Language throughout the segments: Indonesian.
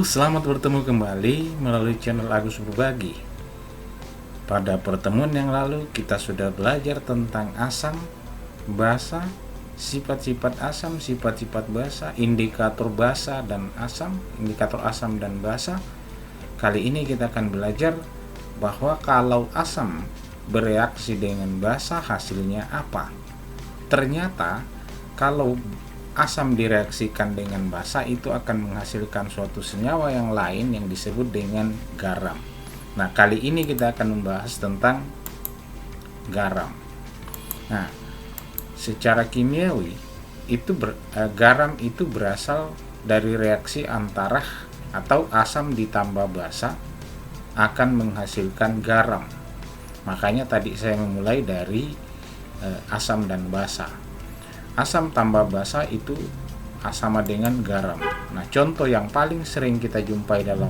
selamat bertemu kembali melalui channel Agus Berbagi. Pada pertemuan yang lalu kita sudah belajar tentang asam, basa, sifat-sifat asam, sifat-sifat basa, indikator basa dan asam, indikator asam dan basa. Kali ini kita akan belajar bahwa kalau asam bereaksi dengan basa hasilnya apa. Ternyata kalau asam direaksikan dengan basa itu akan menghasilkan suatu senyawa yang lain yang disebut dengan garam. Nah, kali ini kita akan membahas tentang garam. Nah, secara kimiawi itu garam itu berasal dari reaksi antara atau asam ditambah basa akan menghasilkan garam. Makanya tadi saya memulai dari asam dan basa. Asam tambah basa itu sama dengan garam. Nah, contoh yang paling sering kita jumpai dalam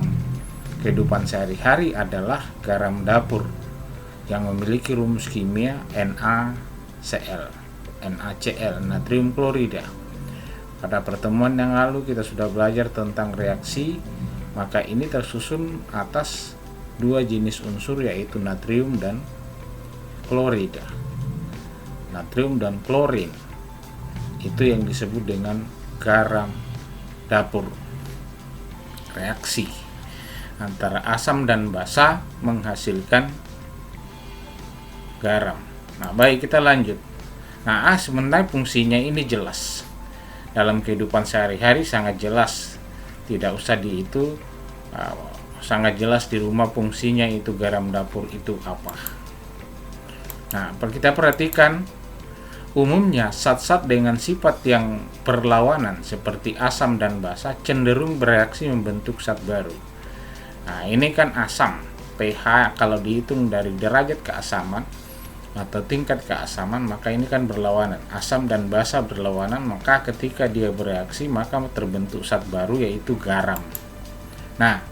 kehidupan sehari-hari adalah garam dapur yang memiliki rumus kimia NaCl, natrium klorida. Pada pertemuan yang lalu kita sudah belajar tentang reaksi, maka ini tersusun atas dua jenis unsur yaitu natrium dan klorida. Natrium dan klorin itu yang disebut dengan garam dapur. Reaksi antara asam dan basa menghasilkan garam. Nah, baik, kita lanjut. Nah, sebenarnya fungsinya ini jelas. Dalam kehidupan sehari-hari sangat jelas. Tidak usah sangat jelas di rumah fungsinya itu garam dapur itu apa. Nah, kita perhatikan umumnya zat-zat dengan sifat yang berlawanan seperti asam dan basa cenderung bereaksi membentuk zat baru. Nah, ini kan asam. pH kalau dihitung dari derajat keasaman atau tingkat keasaman, maka ini kan berlawanan. Asam dan basa berlawanan, maka ketika dia bereaksi maka terbentuk zat baru yaitu garam. Nah,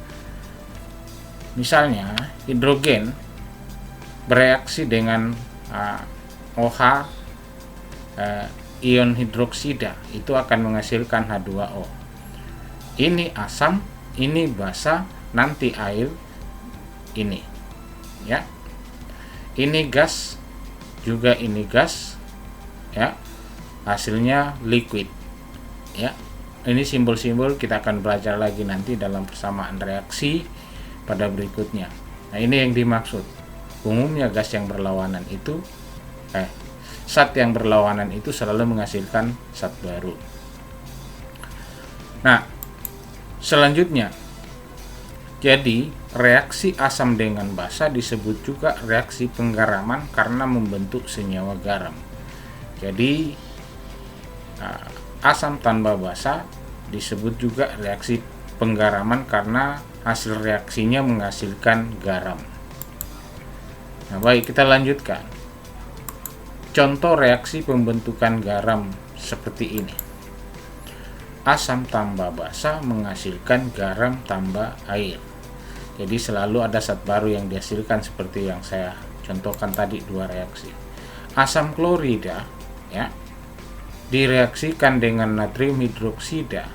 misalnya hidrogen bereaksi dengan OH ion hidroksida itu akan menghasilkan H2O. Ini asam, ini basa, nanti air ini. Ya. Ini gas, juga ini gas. Ya. Hasilnya liquid. Ya. Ini simbol-simbol kita akan belajar lagi nanti dalam persamaan reaksi pada berikutnya. Nah, ini yang dimaksud. Umumnya gas yang berlawanan itu zat yang berlawanan itu selalu menghasilkan zat baru. Nah, selanjutnya, jadi reaksi asam dengan basa disebut juga reaksi penggaraman karena membentuk senyawa garam. Jadi asam tanpa basa disebut juga reaksi penggaraman karena hasil reaksinya menghasilkan garam. Nah, baik, kita lanjutkan. Contoh reaksi pembentukan garam seperti ini. Asam tambah basa menghasilkan garam tambah air. Jadi selalu ada zat baru yang dihasilkan seperti yang saya contohkan tadi, dua reaksi. Asam klorida ya direaksikan dengan natrium hidroksida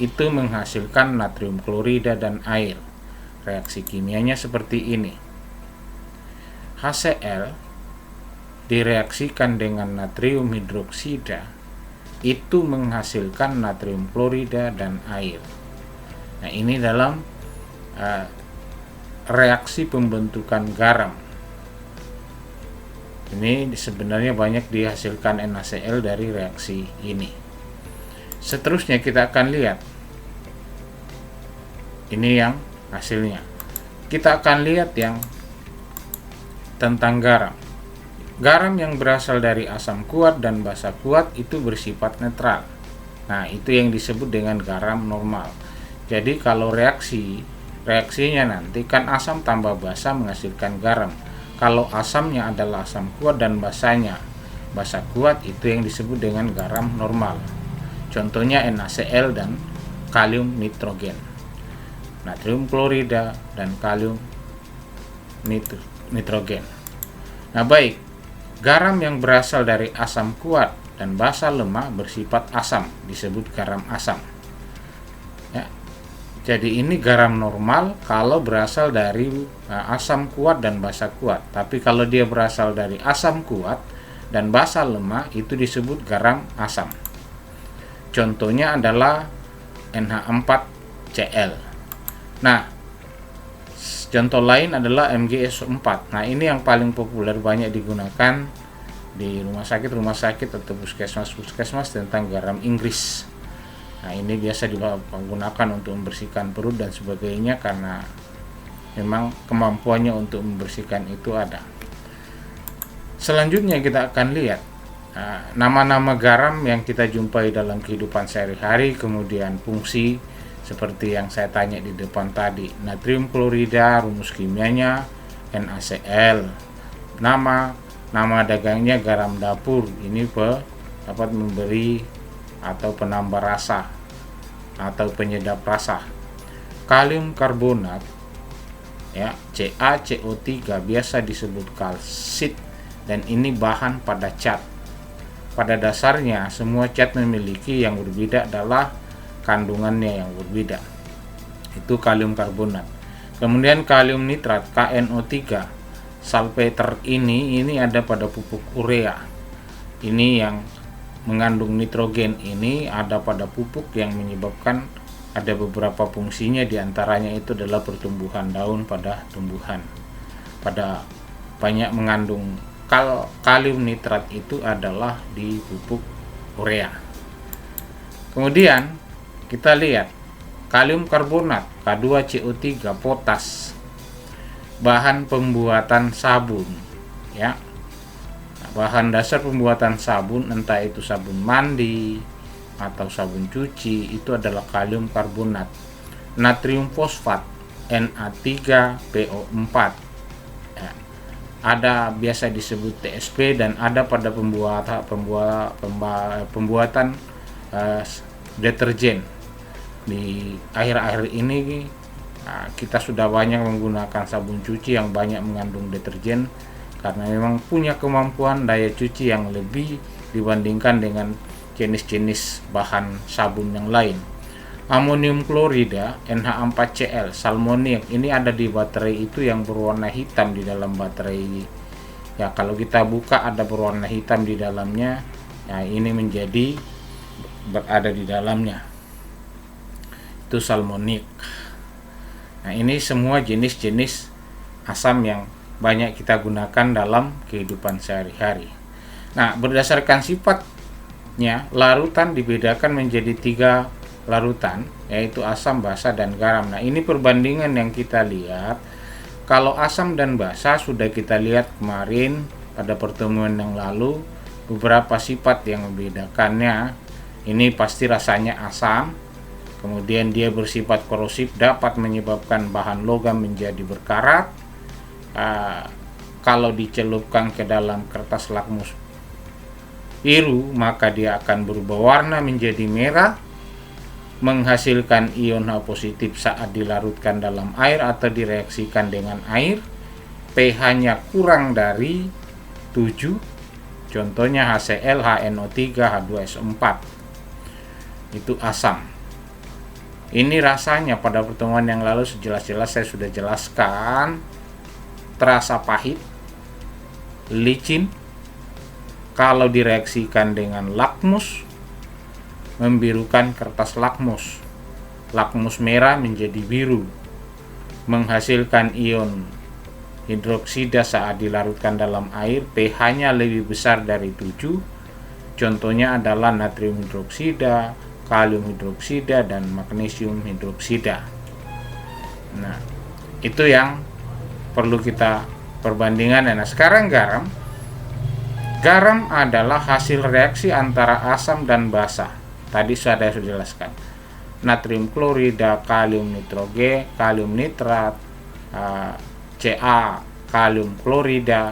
itu menghasilkan natrium klorida dan air. Reaksi kimianya seperti ini. HCl direaksikan dengan natrium hidroksida itu menghasilkan natrium klorida dan air. Nah, ini dalam reaksi pembentukan garam. Ini sebenarnya banyak dihasilkan NaCl dari reaksi ini. Seterusnya kita akan lihat. Ini yang hasilnya. Kita akan lihat yang tentang garam. Garam yang berasal dari asam kuat dan basa kuat itu bersifat netral. Nah, itu yang disebut dengan garam normal. Jadi kalau reaksinya nanti kan asam tambah basa menghasilkan garam. Kalau asamnya adalah asam kuat dan basanya basa kuat, itu yang disebut dengan garam normal. Contohnya NaCl dan kalium nitrogen, natrium klorida dan kalium nitrogen. Nah, baik. Garam yang berasal dari asam kuat dan basa lemah bersifat asam, disebut garam asam. Ya. Jadi ini garam normal kalau berasal dari asam kuat dan basa kuat. Tapi kalau dia berasal dari asam kuat dan basa lemah, itu disebut garam asam. Contohnya adalah NH4Cl. Nah, contoh lain adalah MgSO4. Nah, ini yang paling populer, banyak digunakan di rumah sakit atau puskesmas tentang garam Inggris. Nah, ini biasa digunakan untuk membersihkan perut dan sebagainya karena memang kemampuannya untuk membersihkan itu ada. Selanjutnya kita akan lihat nama-nama garam yang kita jumpai dalam kehidupan sehari-hari, kemudian fungsi seperti yang saya tanya di depan tadi. Natrium klorida, rumus kimianya NaCl. Nama dagangnya garam dapur. Ini dapat memberi atau penambah rasa atau penyedap rasa. Kalium karbonat, ya, CaCO3 biasa disebut kalsit, dan ini bahan pada cat. Pada dasarnya semua cat memiliki yang berbeda adalah kandungannya yang berbeda. Itu kalium karbonat. Kemudian kalium nitrat, KNO3. Salpeter ini ada pada pupuk urea. Ini yang mengandung nitrogen, ini ada pada pupuk yang menyebabkan ada beberapa fungsinya, diantaranya itu adalah pertumbuhan daun pada tumbuhan. Pada banyak mengandung kalium nitrat itu adalah di pupuk urea. Kemudian kita lihat kalium karbonat, K2CO3, potas, bahan pembuatan sabun, ya. Bahan dasar pembuatan sabun, entah itu sabun mandi atau sabun cuci, itu adalah kalium karbonat. Natrium fosfat, Na3PO4, ya, ada biasa disebut TSP, dan ada pada pembuatan deterjen. Di akhir-akhir ini kita sudah banyak menggunakan sabun cuci yang banyak mengandung deterjen, karena memang punya kemampuan daya cuci yang lebih dibandingkan dengan jenis-jenis bahan sabun yang lain. Amonium klorida, NH4Cl, salmoniak, ini ada di baterai itu yang berwarna hitam di dalam baterai. Ya, kalau kita buka ada berwarna hitam di dalamnya. Nah, ini menjadi berada di dalamnya. Itu salmoniak. Nah, ini semua jenis-jenis asam yang banyak kita gunakan dalam kehidupan sehari-hari. Nah, berdasarkan sifatnya, larutan dibedakan menjadi 3 larutan, yaitu asam, basa, dan garam. Nah, ini perbandingan yang kita lihat. Kalau asam dan basa sudah kita lihat kemarin pada pertemuan yang lalu, beberapa sifat yang membedakannya. Ini pasti rasanya asam, kemudian dia bersifat korosif, dapat menyebabkan bahan logam menjadi berkarat. Kalau dicelupkan ke dalam kertas lakmus biru, maka dia akan berubah warna menjadi merah, menghasilkan ion H positif saat dilarutkan dalam air atau direaksikan dengan air. pH-nya kurang dari 7, contohnya HCl, HNO3, H2SO4. Itu asam. Ini rasanya pada pertemuan yang lalu sejelas-jelas saya sudah jelaskan. Terasa pahit, licin. Kalau direaksikan dengan lakmus, membirukan kertas lakmus. Lakmus merah menjadi biru, menghasilkan ion hidroksida saat dilarutkan dalam air. pH-nya lebih besar dari 7, contohnya adalah natrium hidroksida, kalium hidroksida, dan magnesium hidroksida. Nah, itu yang perlu kita perbandingan. Nah, sekarang garam adalah hasil reaksi antara asam dan basa. Tadi sudah saya jelaskan. Natrium klorida, kalium nitrogen, kalium nitrat, Ca, kalium klorida,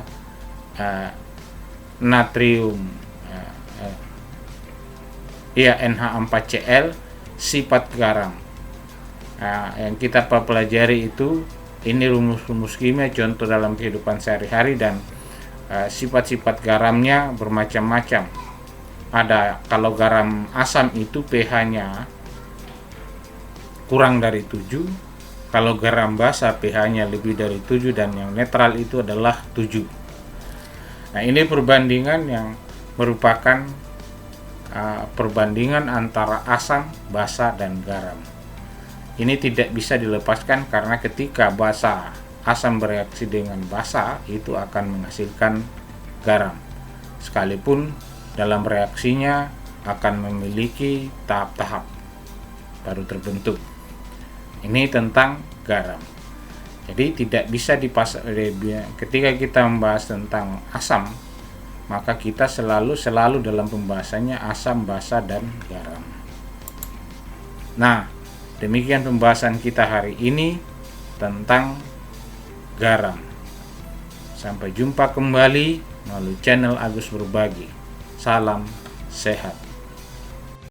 natrium NH4Cl, sifat garam. Yang kita pelajari itu, ini rumus-rumus kimia contoh dalam kehidupan sehari-hari, dan sifat-sifat garamnya bermacam-macam. Ada, kalau garam asam itu pH-nya kurang dari 7. Kalau garam basa pH-nya lebih dari 7 dan yang netral itu adalah 7. Nah, ini perbandingan yang merupakan perbandingan antara asam, basa, dan garam. Ini tidak bisa dilepaskan karena ketika asam bereaksi dengan basa itu akan menghasilkan garam. Sekalipun dalam reaksinya akan memiliki tahap-tahap baru terbentuk. Ini tentang garam. Jadi tidak bisa ketika kita membahas tentang asam, maka kita selalu dalam pembahasannya asam, basa, dan garam. Nah, demikian pembahasan kita hari ini tentang garam. Sampai jumpa kembali melalui channel Agus Berbagi. Salam sehat.